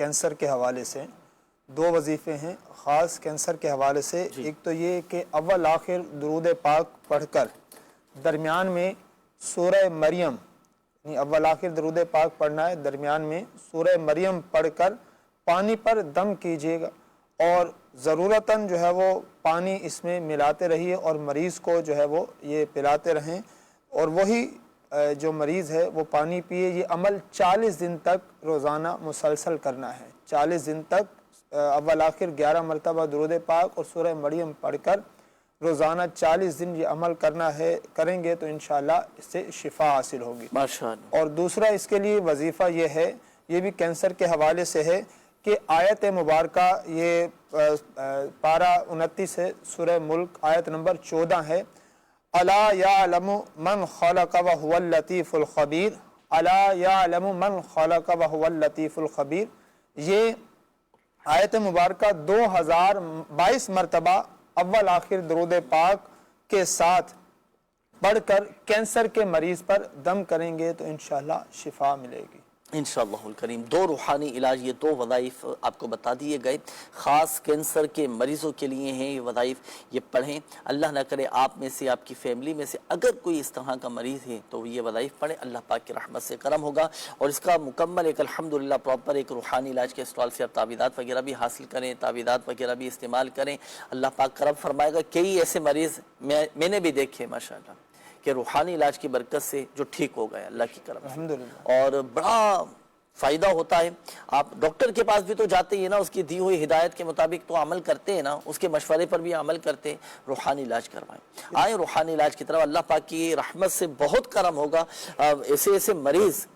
کینسر کے حوالے سے 2 وظیفے ہیں خاص کینسر کے حوالے سے. ایک تو یہ کہ اول آخر درود پاک پڑھ کر درمیان میں سورہ مریم، یعنی اول آخر درود پاک پڑھنا ہے، درمیان میں سورہ مریم پڑھ کر پانی پر دم کیجیے گا، اور ضرورتاً جو ہے وہ پانی اس میں ملاتے رہیے اور مریض کو جو ہے وہ یہ پلاتے رہیں، اور وہی جو مریض ہے وہ پانی پیے. یہ عمل 40 دن تک روزانہ مسلسل کرنا ہے. 40 دن تک اول آخر 11 مرتبہ درود پاک اور سورہ مریم پڑھ کر روزانہ 40 دن یہ عمل کرنا ہے. کریں گے تو انشاءاللہ اس سے شفا حاصل ہوگی. ماشاءاللہ. اور دوسرا اس کے لیے وظیفہ یہ ہے، یہ بھی کینسر کے حوالے سے ہے، کہ آیت مبارکہ یہ پارہ 29 ہے سورہ ملک، آیت نمبر 14 ہے، الا یعلم من خلق وهو اللطیف الخبیر، الا یعلم من خلق وهو اللطیف الخبیر. یہ آیت مبارکہ 2022 مرتبہ اول آخر درود پاک کے ساتھ پڑھ کر کینسر کے مریض پر دم کریں گے تو انشاءاللہ شفا ملے گی انشاءاللہ الکریم. 2 روحانی علاج، یہ 2 وظائف آپ کو بتا دیے گئے، خاص کینسر کے مریضوں کے لیے ہیں یہ وظائف. یہ پڑھیں. اللہ نہ کرے آپ میں سے، آپ کی فیملی میں سے اگر کوئی اس طرح کا مریض ہے تو یہ وظائف پڑھیں، اللہ پاک کی رحمت سے کرم ہوگا. اور اس کا مکمل ایک الحمدللہ پراپر ایک روحانی علاج کے اسٹال سے آپ تعویذات وغیرہ بھی حاصل کریں، تعویذات وغیرہ بھی استعمال کریں. اللہ پاک کرم فرمائے گا. کئی ایسے مریض میں نے بھی دیکھے ماشاءاللہ کہ روحانی علاج کی برکت سے جو ٹھیک ہو گئے اللہ کی کرم سے، اور بڑا فائدہ ہوتا ہے. آپ ڈاکٹر کے پاس بھی تو جاتے ہیں نا، اس کی دی ہوئی ہدایت کے مطابق تو عمل کرتے ہیں نا، اس کے مشورے پر بھی عمل کرتے ہیں. روحانی علاج کروائیں. آئیں روحانی علاج کی طرف، اللہ پاک کی رحمت سے بہت کرم ہوگا. ایسے مریض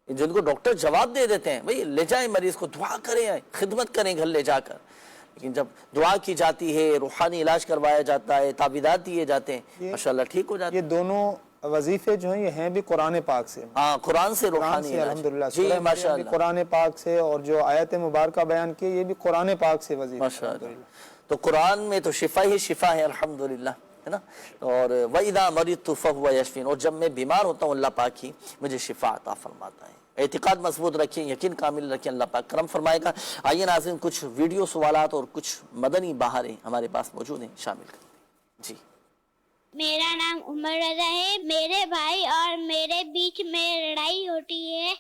جن کو ڈاکٹر جواب دے دیتے ہیں بھئی لے جائیں مریض کو، دعا کریں، خدمت کریں گھر لے جا کر، لیکن جب دعا کی جاتی ہے، روحانی علاج کروایا جاتا ہے، تعویذات دیے جاتے ہیں، ماشاءاللہ ٹھیک ہو جاتے ہیں. یہ دونوں وظیفے جو ہیں یہ ہیں بھی قرآن پاک سے. ہاں، قرآن سے روحانی علاج. الحمدللہ. جی ماشاءاللہ. قرآن پاک سے، اور جو آیت مبارکہ بیان کی یہ بھی قرآن پاک سے وظیفے. ماشاءاللہ. تو قرآن میں تو شفا ہی شفا ہے الحمدللہ، ہے نا. اور وَإِذَا مَرِضْتُ فَهُوَ يَشْفِينِ، اور جب میں بیمار ہوتا ہوں اللہ پاک ہی مجھے شفا عطا فرماتا ہے. اعتقاد مضبوط رکھیں، یقین کامل رکھیں، اللہ پاک کرم فرمائے گا. آئیے ناظرین کچھ ویڈیو سوالات اور کچھ مدنی بہاریں ہمارے پاس موجود ہیں، شامل کرتے ہیں. جی. میرا نام عمر رضا ہے. میرے بھائی اور میرے بیچ میں لڑائی ہوتی ہے،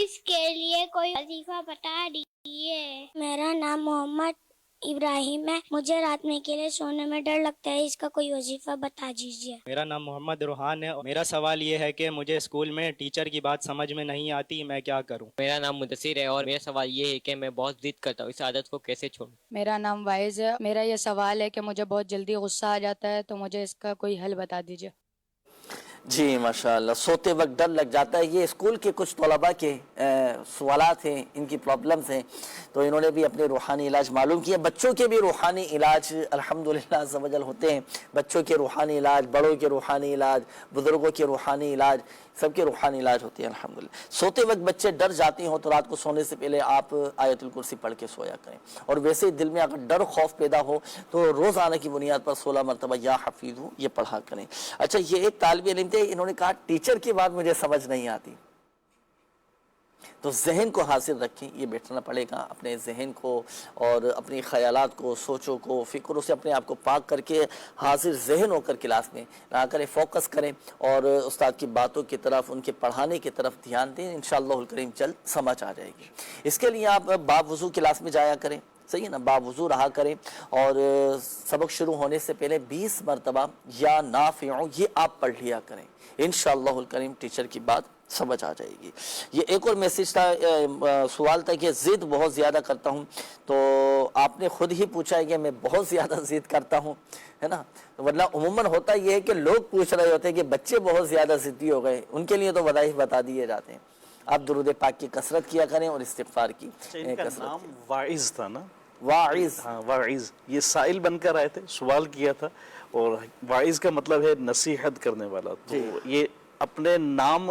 اس کے لیے کوئی وظیفہ بتا دیجیے. میرا نام محمد ابراہیم ہے. مجھے رات میں اکیلے سونے میں ڈر لگتا ہے، اس کا کوئی وظیفہ بتا دیجیے. میرا نام محمد روحان ہے. میرا سوال یہ ہے کہ مجھے اسکول میں ٹیچر کی بات سمجھ میں نہیں آتی، میں کیا کروں؟ میرا نام مدثر ہے اور میرا سوال یہ ہے کہ میں بہت ضد کرتا ہوں، اس عادت کو کیسے چھوڑوں؟ میرا نام وائز ہے. میرا یہ سوال ہے کہ مجھے بہت جلدی غصہ آ جاتا ہے، تو مجھے اس کا کوئی حل بتا دیجیے. جی ماشاءاللہ. سوتے وقت ڈر لگ جاتا ہے. یہ اسکول کے کچھ طلباء کے سوالات ہیں، ان کی پرابلمز ہیں، تو انہوں نے بھی اپنے روحانی علاج معلوم کیا. بچوں کے بھی روحانی علاج الحمدللہ عز و جل ہوتے ہیں. بچوں کے روحانی علاج، بڑوں کے روحانی علاج، بزرگوں کے روحانی علاج، سب کے روحانی علاج ہوتے ہیں الحمدللہ. سوتے وقت بچے ڈر جاتے ہوں تو رات کو سونے سے پہلے آپ آیت الکرسی پڑھ کے سویا کریں. اور ویسے دل میں اگر ڈر خوف پیدا ہو تو روزانہ کی بنیاد پر 16 مرتبہ یا حفیظ ہوں یہ پڑھا کریں. اچھا، یہ ایک طالب علم تھے، انہوں نے کہا ٹیچر کی بات مجھے سمجھ نہیں آتی. تو ذہن کو حاضر رکھیں، یہ بیٹھنا پڑے گا. اپنے ذہن کو اور اپنی خیالات کو، سوچوں کو، فکروں سے اپنے آپ کو پاک کر کے حاضر ذہن ہو کر کلاس میں رہا کریں، فوکس کریں اور استاد کی باتوں کی طرف، ان کے پڑھانے کی طرف دھیان دیں. انشاءاللہ الکریم جلد سمجھ آ جائے گی. اس کے لیے آپ باوضو کلاس میں جایا کریں، صحیح ہے نا، باوضو رہا کریں، اور سبق شروع ہونے سے پہلے 20 مرتبہ یا نافع یہ آپ پڑھ لیا کریں. انشاءاللہ الکریم ٹیچر کی بات سمجھ آ جائے گی. یہ ایک اور میسیج تھا، سوال تھا کہ ضد بہت زیادہ کرتا ہوں. تو آپ نے خود ہی پوچھا ہے کہ میں بہت زیادہ ضد کرتا ہوں، ہے نا. ورنہ عموماً ہوتا یہ ہے کہ لوگ پوچھ رہے ہوتے ہیں کہ بچے بہت زیادہ ضدی ہو گئے، ان کے لیے تو وظائف بتا دیے جاتے ہیں. آپ درود پاک کی کثرت کیا کریں اور استغفار کی کثرت. نام واعظ تھا نا، واعظ. ہاں واعظ. یہ سائل بن کر آئے تھے، سوال کیا تھا، اور واعظ کا مطلب ہے نصیحت کرنے والا. تو یہ اپنے نام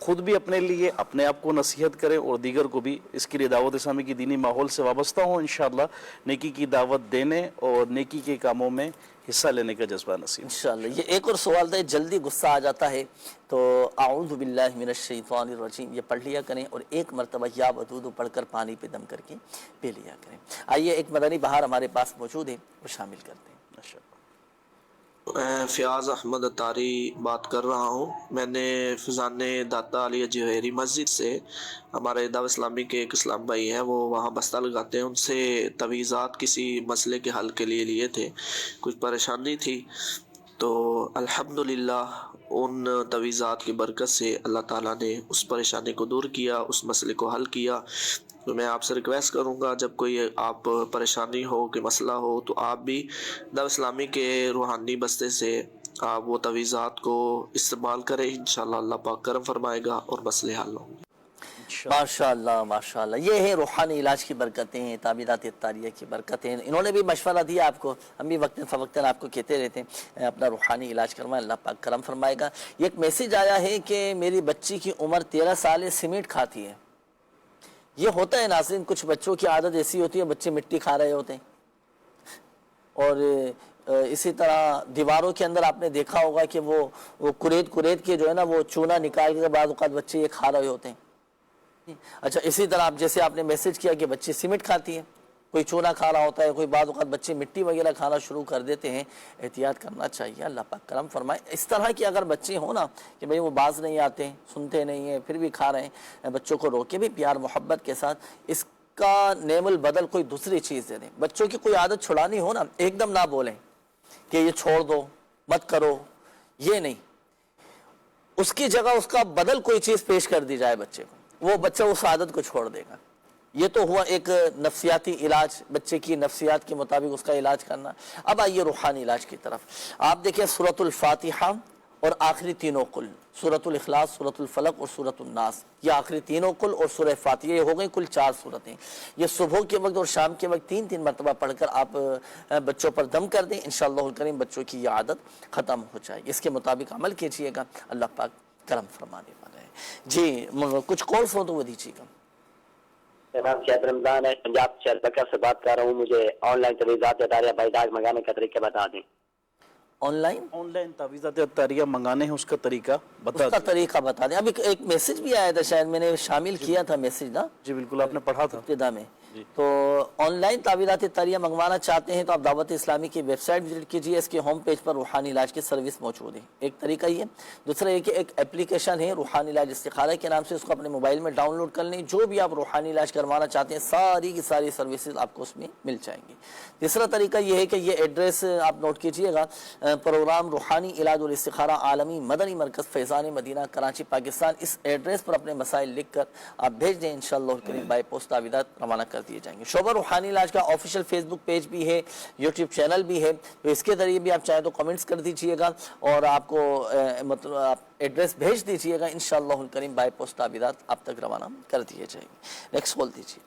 خود بھی اپنے لیے اپنے آپ کو نصیحت کریں اور دیگر کو بھی اس کے لیے دعوت اسلامی کی دینی ماحول سے وابستہ ہوں، انشاءاللہ نیکی کی دعوت دینے اور نیکی کے کاموں میں حصہ لینے کا جذبہ نصیب۔ انشاءاللہ۔ یہ ایک اور سوال تھا، جلدی غصہ آ جاتا ہے تو اعوذ باللہ من الشیطان الرجیم یہ پڑھ لیا کریں اور ایک مرتبہ یا ودود پڑھ کر پانی پہ دم کر کے پی لیا کریں۔ آئیے ایک مدنی بہار ہمارے پاس موجود ہے، وہ شامل کرتے ہیں۔ میں فیاض احمد اتاری بات کر رہا ہوں۔ میں نے فضان داتا علی جوہری مسجد سے، ہمارے دعوت اسلامی کے ایک اسلام بھائی ہیں، وہ وہاں بستہ لگاتے ہیں، ان سے تویزات کسی مسئلے کے حل کے لیے لیے تھے، کچھ پریشانی تھی، تو الحمدللہ ان تویزات کی برکت سے اللہ تعالیٰ نے اس پریشانی کو دور کیا، اس مسئلے کو حل کیا۔ تو میں آپ سے ریکویسٹ کروں گا جب کوئی آپ پریشانی ہو کہ مسئلہ ہو تو آپ بھی دعوت اسلامی کے روحانی بستے سے آپ وہ تویزات کو استعمال کریں، انشاءاللہ اللہ پاک کرم فرمائے گا اور مسئلے حل ہوں گے۔ ماشاءاللہ ماشاءاللہ، یہ ہے روحانی علاج کی برکتیں ہیں، تعبیرات اتاریہ کی برکتیں ہیں۔ انہوں نے بھی مشورہ دیا آپ کو، ہم بھی وقتاً فوقتاً آپ کو کہتے رہتے ہیں اپنا روحانی علاج کروائیں، اللہ پاک کرم فرمائے گا۔ یہ ایک میسیج آیا ہے کہ میری بچی کی عمر 13 سال ہے، سیمنٹ کھاتی ہے۔ یہ ہوتا ہے ناظرین، کچھ بچوں کی عادت ایسی ہوتی ہے، بچے مٹی کھا رہے ہوتے ہیں، اور اسی طرح دیواروں کے اندر آپ نے دیکھا ہوگا کہ وہ کرید کے جو ہے نا وہ چونا نکال کے بعض اوقات بچے یہ کھا رہے ہوتے ہیں۔ اچھا، اسی طرح جیسے آپ نے میسج کیا کہ بچے سیمنٹ کھاتی ہیں، کوئی چونا کھا رہا ہوتا ہے، کوئی بعض اوقات بچے مٹی وغیرہ کھانا شروع کر دیتے ہیں، احتیاط کرنا چاہیے، اللہ پاک کرم فرمائے۔ اس طرح کی اگر بچے ہوں نا کہ بھئی وہ باز نہیں آتے ہیں، سنتے نہیں ہیں، پھر بھی کھا رہے ہیں، بچوں کو روکے بھی پیار محبت کے ساتھ، اس کا نعم البدل کوئی دوسری چیز دے دیں۔ بچوں کی کوئی عادت چھڑانی ہو نا، ایک دم نہ بولیں کہ یہ چھوڑ دو، مت کرو، یہ نہیں، اس کی جگہ اس کا بدل کوئی چیز پیش کر دی جائے بچے کو، وہ بچہ اس عادت کو چھوڑ دے گا۔ یہ تو ہوا ایک نفسیاتی علاج، بچے کی نفسیات کے مطابق اس کا علاج کرنا۔ اب آئیے روحانی علاج کی طرف۔ آپ دیکھیں سورۃ الفاتحہ اور آخری تینوں قل، سورۃ الاخلاص، سورۃ الفلق اور سورۃ الناس، یہ آخری تینوں قل اور سورہ فاتحہ، یہ ہو گئی کل 4 سورتیں۔ یہ صبح کے وقت اور شام کے وقت 3 مرتبہ پڑھ کر آپ بچوں پر دم کر دیں، انشاءاللہ الکریم بچوں کی یہ عادت ختم ہو جائے گی۔ اس کے مطابق عمل کیجئے گا، اللہ پاک کرم فرمانے والا ہے۔ جی کچھ کالز ہو تو وہ دیجیے گا۔ میرا نام شاہد رمضان ہے، پنجاب سے البکر سے بات کر رہا ہوں۔ مجھے آن لائن تویزات اتاریہ بیداغ منگانے کا طریقہ بتا دیں۔ آن لائن تعویذات اتاریہ منگانے ہیں، اس کا طریقہ بتا دیں۔ اس کا طریقہ بتا دیں۔ ابھی ایک میسج بھی آیا تھا، شاید میں نے شامل کیا تھا میسج نا؟ جی بالکل، آپ نے پڑھا تھا ابتدا میں۔ تو آن لائن تعویذات اتاریہ منگوانا چاہتے ہیں تو آپ دعوت اسلامی کی ویب سائٹ وزٹ کیجیے، اس کے ہوم پیج پر روحانی علاج کی سروس موجود ہے۔ ایک طریقہ یہ، دوسرا یہ کہ ایک اپلیکیشن ہے روحانی علاج استخارہ کے نام سے، اس کو اپنے موبائل میں ڈاؤن لوڈ کر لیں، جو بھی آپ روحانی علاج کروانا چاہتے ہیں ساری کی ساری سروسز آپ کو اس میں مل جائیں گی۔ تیسرا طریقہ یہ ہے کہ یہ ایڈریس آپ نوٹ کیجئے گا، پروگرام روحانی علاج اور استخارہ عالمی مدنی مرکز فیضان مدینہ کراچی پاکستان، اس ایڈریس پر اپنے مسائل لکھ کر آپ بھیج دیں، انشاءاللہ الکریم بائی پوسٹ تعویذات روانہ کر دیے جائیں گے۔ شعبہ روحانی علاج کا آفیشیل فیس بک پیج بھی ہے، یوٹیوب چینل بھی ہے، تو اس کے ذریعے بھی آپ چاہیں تو کمنٹس کر دیجئے گا اور آپ کو مطلب آپ ایڈریس بھیج دیجئے گا، انشاءاللہ الکریم بائی پوسٹ تعویذات آپ تک روانہ کر دیے جائیں گے۔ نیکسٹ کال دیجئے۔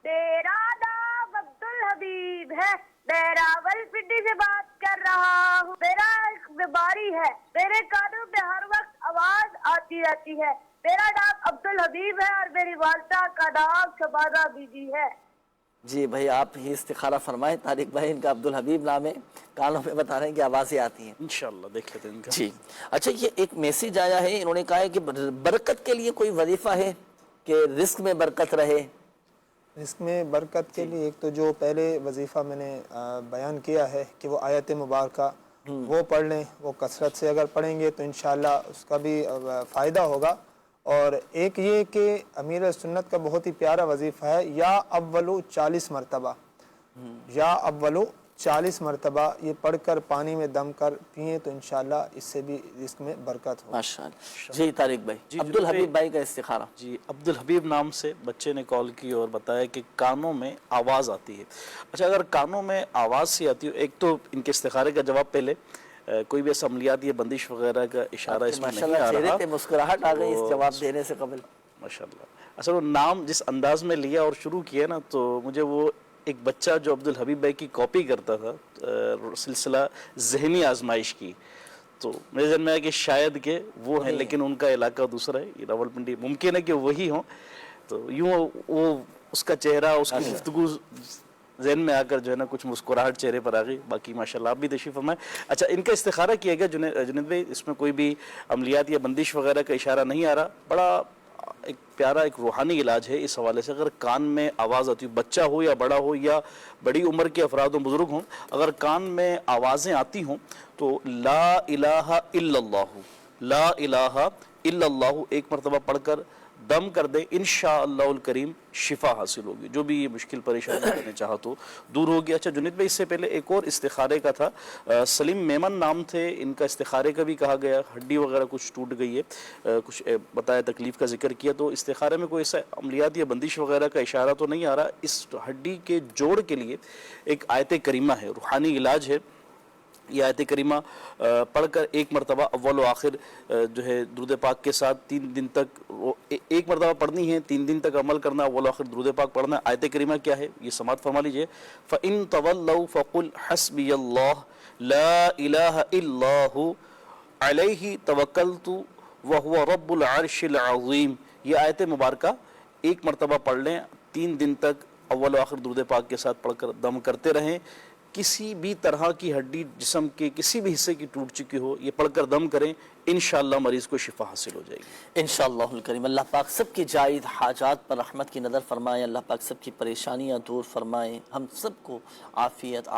تیرا نام عبدالحبیب ہے، میں راول پنڈی سے بات کر رہا ہوں۔ میرا ایک بیماری ہے، میرے کانوں میں ہر وقت آواز آتی رہتی ہے۔ میرا نام عبدالحبیب ہے اور میری والدہ کا نام شبانہ بی بی ہے۔ جی بھائی آپ ہی استخارہ فرمائیں، طارق بھائی ان کا عبدالحبیب نام ہے، کانوں پہ بتا رہے ہیں کہ آوازیں آتی ہیں۔ انشاءاللہ دیکھ لیتے ہیں ان کا۔ جی اچھا، یہ ایک میسیج آیا ہے، انہوں نے کہا ہے کہ برکت کے لیے کوئی وظیفہ ہے کہ رزق میں برکت رہے؟ رزق میں برکت کے لیے ایک تو جو پہلے وظیفہ میں نے بیان کیا ہے کہ وہ آیت مبارکہ وہ پڑھ لیں، وہ کثرت سے اگر پڑھیں گے تو انشاءاللہ اس کا بھی فائدہ ہوگا۔ اور ایک یہ کہ امیر سنت کا بہت ہی پیارا وظیفہ ہے، یا اولو 40 مرتبہ، یا اولو 40 مرتبہ یہ پڑھ کر پانی میں دم کر پئیں تو انشاءاللہ اس سے بھی رزق میں برکت ہو۔ ماشاءاللہ۔ جی طارق بھائی، عبدالحبیب بھائی کا استخارہ۔ جی عبدالحبیب نام سے بچے نے کال کی اور بتایا کہ کانوں میں آواز آتی ہے۔ اچھا، اگر کانوں میں آواز سی آتی ہو، ایک تو ان کے استخارے کا جواب پہلے کوئی بھی عملیات یا بندش وغیرہ کا اشارہ اس میں نہیں آ رہا، چہرے پہ مسکراہٹ آ گئی اس جواب دینے سے قبل۔ ماشاءاللہ۔ اصل وہ نام جس انداز میں لیا اور شروع کیا نا، تو مجھے وہ ایک بچہ جو عبدالحبیب بھائی کی کاپی کرتا تھا سلسلہ ذہنی آزمائش کی، تو میرے ذہن میں ہے کہ شاید کہ وہ ہیں، لیکن ان کا علاقہ دوسرا ہے، یہ راولپنڈی، ممکن ہے کہ وہی ہوں. تو یوں وہ اس کا چہرہ، اس کی گفتگو ذہن میں آ کر جو ہے نا کچھ مسکراہٹ چہرے پر آ گئی. باقی ماشاءاللہ آپ بھی تشریف فرمائیں. اچھا، ان کا استخارہ کیا گیا جنید بھائی، اس میں کوئی بھی عملیات یا بندش وغیرہ کا اشارہ نہیں آ رہا. بڑا ایک پیارا ایک روحانی علاج ہے اس حوالے سے. اگر کان میں آواز آتی ہو، بچہ ہو یا بڑا ہو یا بڑی عمر کے افراد ہوں، بزرگ ہوں، اگر کان میں آوازیں آتی ہوں تو لا الہ الا اللہ، لا الہ الا اللہ ایک مرتبہ پڑھ کر دم کر دیں، انشاءاللہ الکریم شفا حاصل ہوگی. جو بھی یہ مشکل پریشانی کرنے چاہا تو دور ہوگی. اچھا جنید بھائی، اس سے پہلے ایک اور استخارے کا تھا، سلیم میمن نام تھے ان کا، استخارے کا بھی کہا گیا، ہڈی وغیرہ کچھ ٹوٹ گئی ہے، کچھ بتایا، تکلیف کا ذکر کیا. تو استخارے میں کوئی ایسا عملیات یا بندش وغیرہ کا اشارہ تو نہیں آ رہا. اس ہڈی کے جوڑ کے لیے ایک آیت کریمہ ہے، روحانی علاج ہے. یہ آیت کریمہ پڑھ کر ایک مرتبہ اول و آخر جو ہے درود پاک کے ساتھ 3 دن تک، ایک مرتبہ پڑھنی ہے، 3 دن تک عمل کرنا، اول و آخر درود پاک پڑھنا. آیت کریمہ کیا ہے یہ سماعت فرما لیجئے. فَإِن تَوَلَّوْا فَقُلْ حَسْبِيَ اللَّهُ لَا إِلَهَ إِلَّا هُوَ عَلَيْهِ تَوَكَّلْتُ وَهُوَ رَبُّ الْعَرْشِ الْعَظِيمِ. یہ آیت مبارکہ ایک مرتبہ پڑھ لیں، 3 دن تک اول و آخر درود پاک کے ساتھ پڑھ کر دم کرتے رہیں. کسی بھی طرح کی ہڈی جسم کے کسی بھی حصے کی ٹوٹ چکی ہو، یہ پڑھ کر دم کریں، انشاءاللہ مریض کو شفا حاصل ہو جائے گی انشاءاللہ الکریم. اللہ پاک سب کی جائز حاجات پر رحمت کی نظر فرمائے. اللہ پاک سب کی پریشانیاں دور فرمائے. ہم سب کو عافیت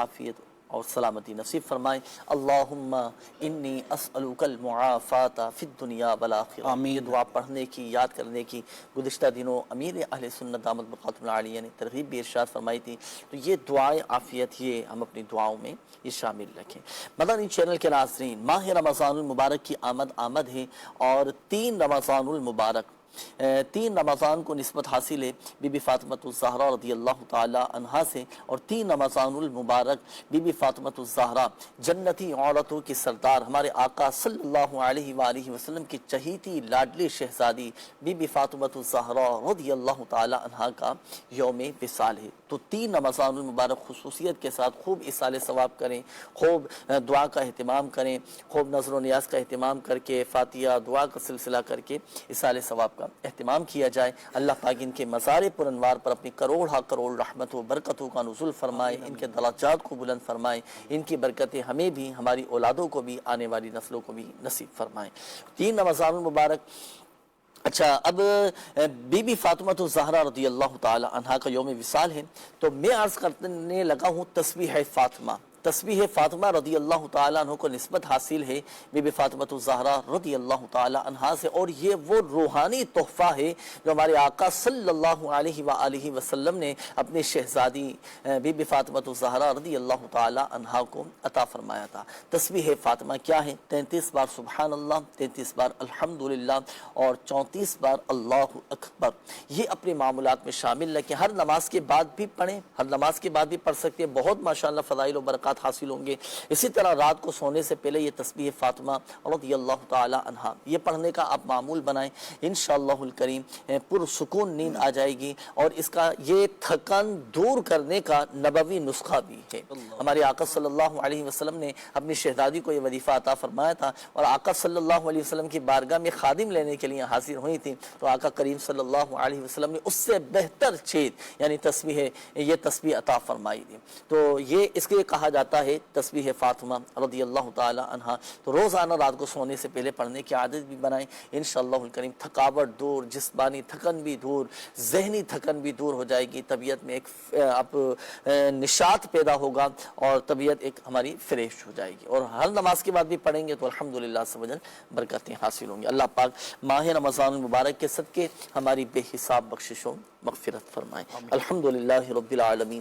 اور سلامتی نصیب فرمائے. اللہم انی اسألک المعافات فی الدنیا والآخرہ. آمین. یہ دعا پڑھنے کی، یاد کرنے کی گزشتہ دنوں امیر اہل سنت دامت بقاتم العالیہ نے ترغیب بھی ارشاد فرمائی تھی. تو یہ دعائیں عافیت یہ ہم اپنی دعاؤں میں یہ شامل رکھیں. مدنی چینل کے ناظرین، ماہ رمضان المبارک کی آمد ہے، اور 3 رمضان المبارک، 3 رمضان کو نسبت حاصل ہے بی بی فاطمہ الزہرا رضی اللہ تعالی عنہا سے، اور 3 رمضان المبارک بی بی فاطمہ الزہرا جنتی عورتوں کی سردار ہمارے آقا صلی اللہ علیہ وآلہ وسلم کی چہیتی لاڈلی شہزادی بی بی فاطمہ الزہرا رضی اللہ تعالی عنہا کا یوم وصال ہے. تو 3 رمضان المبارک خصوصیت کے ساتھ خوب اصال ثواب کریں، خوب دعا کا اہتمام کریں، خوب نظر و نیاز کا اہتمام کر کے فاتحہ دعا کا سلسلہ کر کے اصال ثواب کا اہتمام کیا جائے. اللہ پاک ان کے مزار پر انوار پر اپنی کروڑ رحمت و برکتوں کا نزول فرمائے، ان کے درجات کو بلند فرمائے، ان کی برکتیں ہمیں بھی، ہماری اولادوں کو بھی، آنے والی نسلوں کو بھی نصیب فرمائے. 3 رمضان المبارک. اچھا، اب بی بی فاطمہ الزہرا رضی اللہ تعالی عنہا کا یوم وصال ہے. تو میں عرض کرنے لگا ہوں تسبیح فاطمہ. تسبیح فاطمہ رضی اللہ تعالیٰ عنہ کو نسبت حاصل ہے بی بی فاطمہ الزہرا رضی اللہ تعالیٰ عنہا سے، اور یہ وہ روحانی تحفہ ہے جو ہمارے آقا صلی اللہ علیہ وآلہ وسلم نے اپنی شہزادی بی بی فاطمہ الزہرا رضی اللہ تعالیٰ عنہا کو عطا فرمایا تھا. تسبیح فاطمہ کیا ہے؟ 33 بار سبحان اللہ، 33 بار الحمدللہ، اور 34 بار اللہ اکبر. یہ اپنے معمولات میں شامل رکھیں. ہر نماز کے بعد بھی پڑھیں، ہر نماز کے بعد بھی پڑھ سکتے ہیں. بہت ماشاءاللہ فضائل و برکات حاصل ہوں گے. اسی طرح رات کو سونے سے پہلے یہ تسبیح فاطمہ رضی اللہ تعالی عنہا یہ پڑھنے کا آپ معمول بنائیں. انشاءاللہ الکریم پرسکون نیند آ جائے گی. اور اس کا یہ تھکن دور کرنے کا نبوی نسخہ بھی ہے. ہمارے آقا صلی اللہ علیہ وسلم نے اپنی شہزادی کو یہ وظیفہ عطا فرمایا تھا، اور آقا صلی اللہ علیہ وسلم کی بارگاہ میں خادم لینے کے لیے حاضر ہوئی تھی. تو آقا کریم صلی اللہ علیہ وسلم نے اس سے بہتر چیز یعنی یہ تسبیح عطا فرمائی تھی. تو یہ اس کے کہا جاتا ہے تسبیح فاطمہ رضی اللہ تعالی عنہا. تو روزانہ رات کو سونے سے پہلے پڑھنے کی عادت بھی بنائیں. انشاءاللہ الکریم تھکاوٹ دور، جسمانی تھکن بھی دور، ذہنی تھکن بھی دور ہو جائے گی. طبیعت میں ایک نشاط پیدا ہوگا، اور طبیعت ایک ہماری فریش ہو جائے گی. اور ہر نماز کے بعد بھی پڑھیں گے تو الحمدللہ سے برکتیں حاصل ہوں گی. اللہ پاک ماہ رمضان المبارک کے صدقے ہماری بے حساب بخشش و مغفرت فرمائے. الحمدللہ رب العالمین.